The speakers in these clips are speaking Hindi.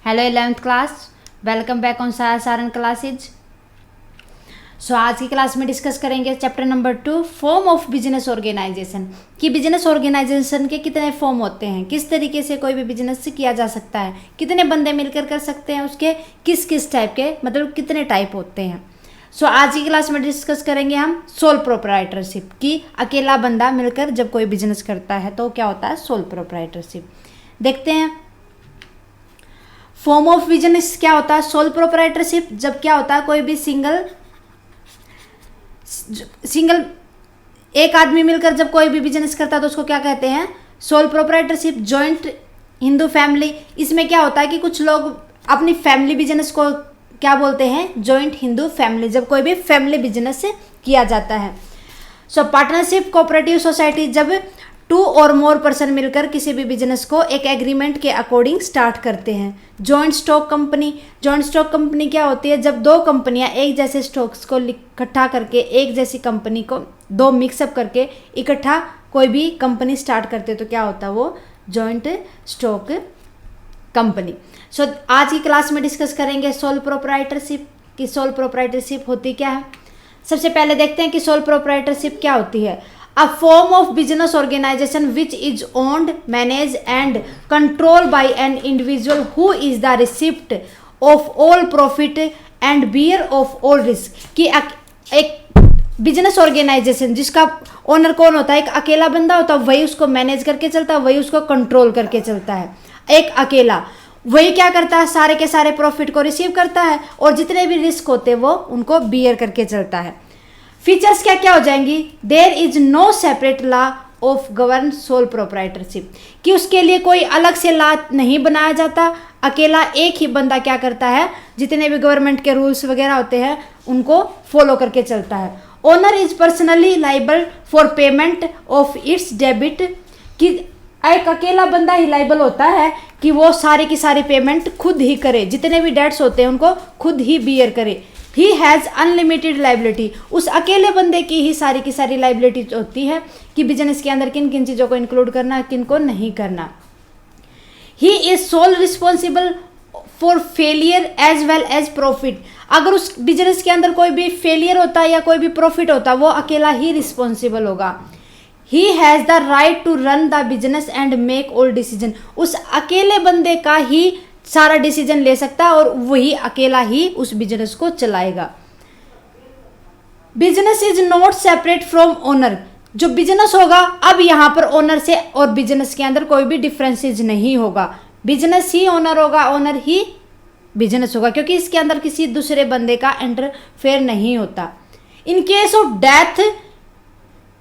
Hello 11th class, welcome back on Saran classes. So आज की क्लास में डिस्कस करेंगे chapter number 2 form of business organisation कि बिजनेस ऑर्गेनाइजेशन के कितने फॉर्म होते हैं, किस तरीके से कोई भी बिजनेस किया जा सकता है, कितने बंदे मिलकर कर सकते हैं, उसके किस किस टाइप के मतलब कितने टाइप होते हैं। सो आज की क्लास में डिस्कस करेंगे हम सोल प्रोप्राइटरशिप कि अकेला बंदा मिलकर जब कोई बिजनेस करता है तो क्या होता है सोल प्रोप्राइटरशिप। देखते हैं फॉर्म ऑफ बिजनेस क्या होता है। सोल प्रोप्राइटरशिप जब क्या होता है कोई भी सिंगल एक आदमी मिलकर जब कोई भी बिजनेस करता है तो उसको क्या कहते हैं sole proprietorship. Joint Hindu family, इसमें क्या होता है कि कुछ लोग अपनी फैमिली बिजनेस को क्या बोलते हैं जॉइंट हिंदू फैमिली, जब कोई भी फैमिली बिजनेस किया जाता है। सो पार्टनरशिप कोऑपरेटिव सोसाइटी जब 2 और मोर पर्सन मिलकर किसी भी बिजनेस को एक एग्रीमेंट के अकॉर्डिंग स्टार्ट करते हैं। Joint stock company, joint stock company क्या होती है जब 2 कंपनियां एक जैसे स्टॉक्स को इकट्ठा करके एक जैसी कंपनी को 2 मिक्सअप करके इकट्ठा कोई भी कंपनी स्टार्ट करते तो क्या होता है वो जॉइंट स्टॉक कंपनी। सो आज की क्लास में डिस्कस करेंगे सोल प्रोप्राइटरशिप कि सोल प्रोप्राइटरशिप होती क्या है। सबसे पहले देखते हैं कि सोल प्रोप्राइटरशिप क्या होती है। A form of business organization which is owned, managed and controlled by an individual who is the recipient of all profit and bearer of all risk। कि एक बिजनेस ऑर्गेनाइजेशन जिसका ओनर कौन होता है, एक अकेला बंदा होता है, वही उसको मैनेज करके चलता है, वही उसको कंट्रोल करके चलता है। एक अकेला वही क्या करता है सारे के सारे प्रॉफिट को रिसीव करता है और जितने भी रिस्क होते हैं वो उनको बियर करके चलता है। फीचर्स क्या क्या हो जाएंगी। There is no separate law of govern sole proprietorship कि उसके लिए कोई अलग से लॉ नहीं बनाया जाता। अकेला एक ही बंदा क्या करता है जितने भी गवर्नमेंट के रूल्स वगैरह होते हैं उनको फॉलो करके चलता है। Owner is personally liable for payment of its debit कि एक अकेला बंदा ही लाइबल होता है कि वो सारी की सारी पेमेंट खुद ही करे, जितने भी डेट्स होते हैं उनको खुद ही बियर करे। ही हैज़ अनलिमिटेड लाइबिलिटी, उस अकेले बंदे की ही सारी की सारी लाइबिलिटी होती है कि बिजनेस के अंदर किन किन चीज़ों को इंक्लूड करना है किन को नहीं करना। He is sole responsible for failure as well as profit, अगर उस बिजनेस के अंदर कोई भी फेलियर होता है या कोई भी प्रॉफिट होता है वो अकेला ही रिस्पॉन्सिबल होगा। He has the right to run the business and make all decision, उस अकेले बंदे का ही सारा डिसीजन ले सकता है और वही अकेला ही उस बिजनेस को चलाएगा। Business is not separate from owner, जो बिजनेस होगा अब यहाँ पर ओनर से और बिजनेस के अंदर कोई भी डिफरेंसेज नहीं होगा। बिजनेस ही ओनर होगा, ओनर ही बिजनेस होगा क्योंकि इसके अंदर किसी दूसरे बंदे का इंटरफेयर नहीं होता। In case of death,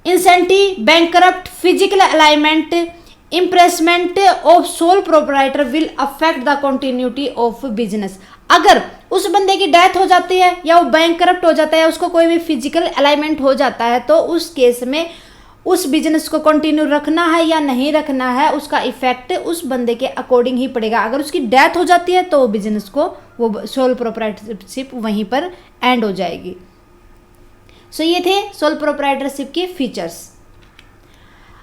incentive, bankrupt, physical alignment, imprisonment of sole proprietor will affect the continuity of business, अगर उस बंदे की डेथ हो जाती है या वो बैंकरप्ट हो जाता है या उसको कोई भी फिजिकल अलाइनमेंट हो जाता है तो उस केस में उस बिजनेस को कंटिन्यू रखना है या नहीं रखना है उसका इफेक्ट उस बंदे के अकॉर्डिंग ही पड़ेगा। अगर उसकी डेथ हो जाती है तो बिजनेस को वो सोल प्रोप्राइटरशिप वहीं पर एंड हो जाएगी। सो ये थे सोल प्रोप्राइटरशिप के फीचर्स।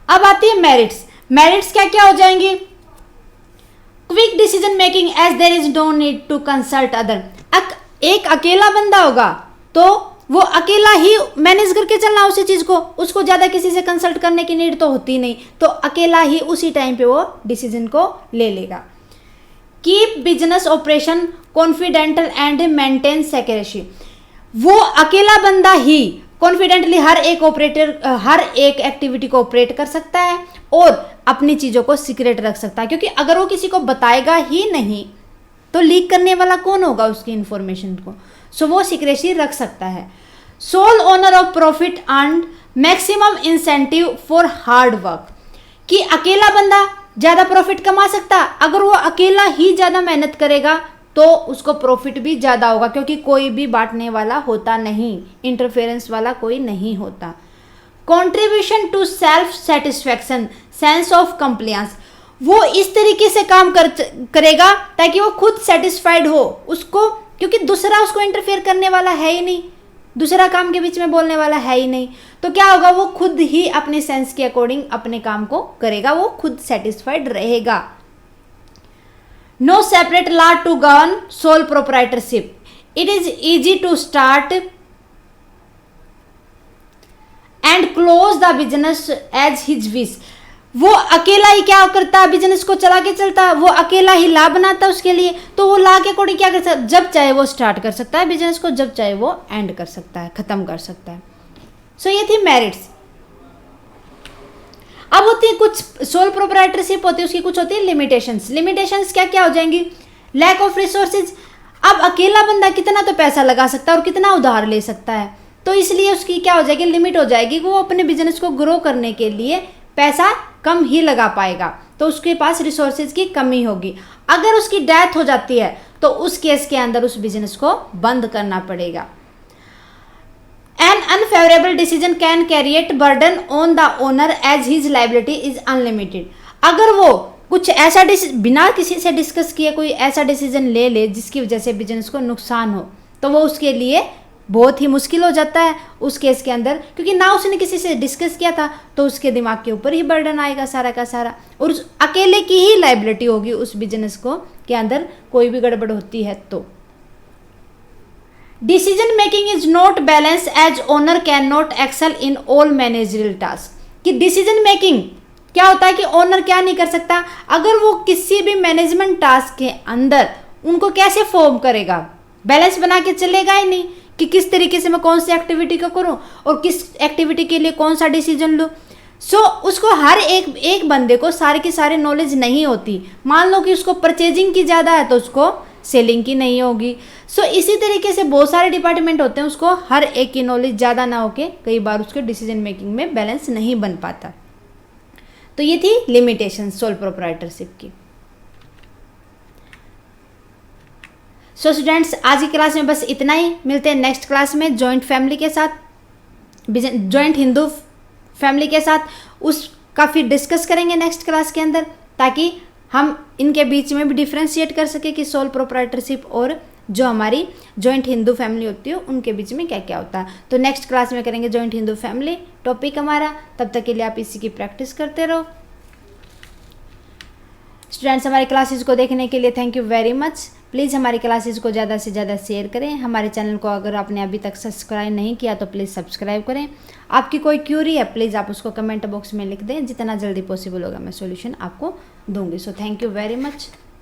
अब आती है मेरिट्स। मेरिट्स क्या क्या हो जाएंगी। Quick decision making as there is no need to consult other, एक अकेला बंदा होगा तो वो अकेला ही मैनेज करके चलना उसी चीज को, उसको ज्यादा किसी से कंसल्ट करने की नीड तो होती नहीं, तो अकेला ही उसी टाइम पे वो डिसीजन को ले लेगा। Keep business operation confidential and maintain secrecy, वो अकेला बंदा ही कॉन्फिडेंटली हर एक एक्टिविटी को ऑपरेट कर सकता है और अपनी चीज़ों को सीक्रेट रख सकता है क्योंकि अगर वो किसी को बताएगा ही नहीं तो लीक करने वाला कौन होगा उसकी इंफॉर्मेशन को। सो वो सीक्रेसी रख सकता है। Sole owner of profit earn maximum incentive for hard work, कि अकेला बंदा ज़्यादा प्रॉफिट कमा सकता, अगर वो अकेला ही ज़्यादा मेहनत करेगा तो उसको प्रॉफिट भी ज़्यादा होगा क्योंकि कोई भी बांटने वाला होता नहीं, इंटरफेरेंस वाला कोई नहीं होता। Contribution to self satisfaction sense of compliance, वो इस तरीके से काम करेगा ताकि वो खुद सेटिस्फाइड हो उसको, क्योंकि दूसरा उसको इंटरफेयर करने वाला है ही नहीं, दूसरा काम के बीच में बोलने वाला है ही नहीं, तो क्या होगा वो खुद ही अपने सेंस के अकॉर्डिंग अपने काम को करेगा, वो खुद सेटिस्फाइड रहेगा। No separate law to govern sole proprietorship, it is easy to start and close the business as his wish. वो अकेला ही क्या करता है, बिजनेस को चला के चलता है, वो अकेला ही ला बनाता है उसके लिए, तो वो ला के अकॉर्डिंग क्या कर सकता है, जब चाहे वो स्टार्ट कर सकता है बिजनेस को, जब चाहे वो एंड कर सकता है, खत्म कर सकता है। सो ये थी मेरिट्स। अब होती है कुछ सोल प्रोप्राइटरशिप होती है, उसकी कुछ होती है लिमिटेशंस। लिमिटेशंस क्या क्या हो जाएंगी, लैक ऑफ रिसोर्सेज। अब अकेला बंदा कितना तो पैसा लगा सकता है और कितना उधार ले सकता है, तो इसलिए उसकी क्या हो जाएगी, लिमिट हो जाएगी, वो अपने बिजनेस को ग्रो करने के लिए पैसा कम ही लगा पाएगा, तो उसके पास रिसोर्सेज की कमी होगी। अगर उसकी डेथ हो जाती है तो उस केस के अंदर उस बिजनेस को बंद करना पड़ेगा। An unfavourable decision can create burden on the owner as his liability is unlimited. अगर वो कुछ ऐसा बिना किसी से डिस्कस किए कोई ऐसा डिसीजन ले ले जिसकी वजह से बिजनेस को नुकसान हो, तो वो उसके लिए बहुत ही मुश्किल हो जाता है उस केस के अंदर, क्योंकि ना उसने किसी से डिस्कस किया था, तो उसके दिमाग के ऊपर ही बर्डन आएगा सारा का सारा, और उस अकेले की ही लायबिलिटी होगी उस बिजनेस को के अंदर कोई भी गड़बड़ होती है तो। Decision making is not balance as owner can not excel in all managerial task. कि डिसीजन मेकिंग क्या होता है कि ओनर क्या नहीं कर सकता, अगर वो किसी भी मैनेजमेंट टास्क के अंदर उनको कैसे फॉर्म करेगा, बैलेंस बना के चलेगा ही नहीं कि किस तरीके से मैं कौन सी एक्टिविटी को करूं और किस एक्टिविटी के लिए कौन सा डिसीजन लूं। सो उसको हर एक बंदे को सारे की सारी नॉलेज नहीं होती। मान लो कि उसको परचेजिंग की ज़्यादा है तो उसको सेलिंग की नहीं होगी। सो इसी तरीके से बहुत सारे डिपार्टमेंट होते हैं, उसको हर एक की नॉलेज ज़्यादा ना होके कई बार उसके डिसीजन मेकिंग में बैलेंस नहीं बन पाता। तो ये थी लिमिटेशन सोल प्रोप्राइटरशिप की। सो स्टूडेंट्स, आज की क्लास में बस इतना ही। मिलते हैं नेक्स्ट क्लास में जॉइंट फैमिली के साथ, जॉइंट हिंदू फैमिली के साथ, उसका फिर डिस्कस करेंगे नेक्स्ट क्लास के अंदर, ताकि हम इनके बीच में भी डिफ्रेंशिएट कर सके कि सोल प्रोप्राइटरशिप और जो हमारी जॉइंट हिंदू फैमिली होती है उनके बीच में क्या क्या होता है। तो नेक्स्ट क्लास में करेंगे जॉइंट हिंदू फैमिली टॉपिक हमारा। तब तक के लिए आप इसी की प्रैक्टिस करते रहो। स्टूडेंट्स, हमारी क्लासेस को देखने के लिए thank you very much. Please हमारी क्लासेस को ज़्यादा से ज़्यादा शेयर करें। हमारे चैनल को अगर आपने अभी तक सब्सक्राइब नहीं किया तो प्लीज़ सब्सक्राइब करें। आपकी कोई क्यूरी है प्लीज़ आप उसको कमेंट बॉक्स में लिख दें, जितना जल्दी पॉसिबल होगा मैं सॉल्यूशन आपको दूंगी। So thank you very much.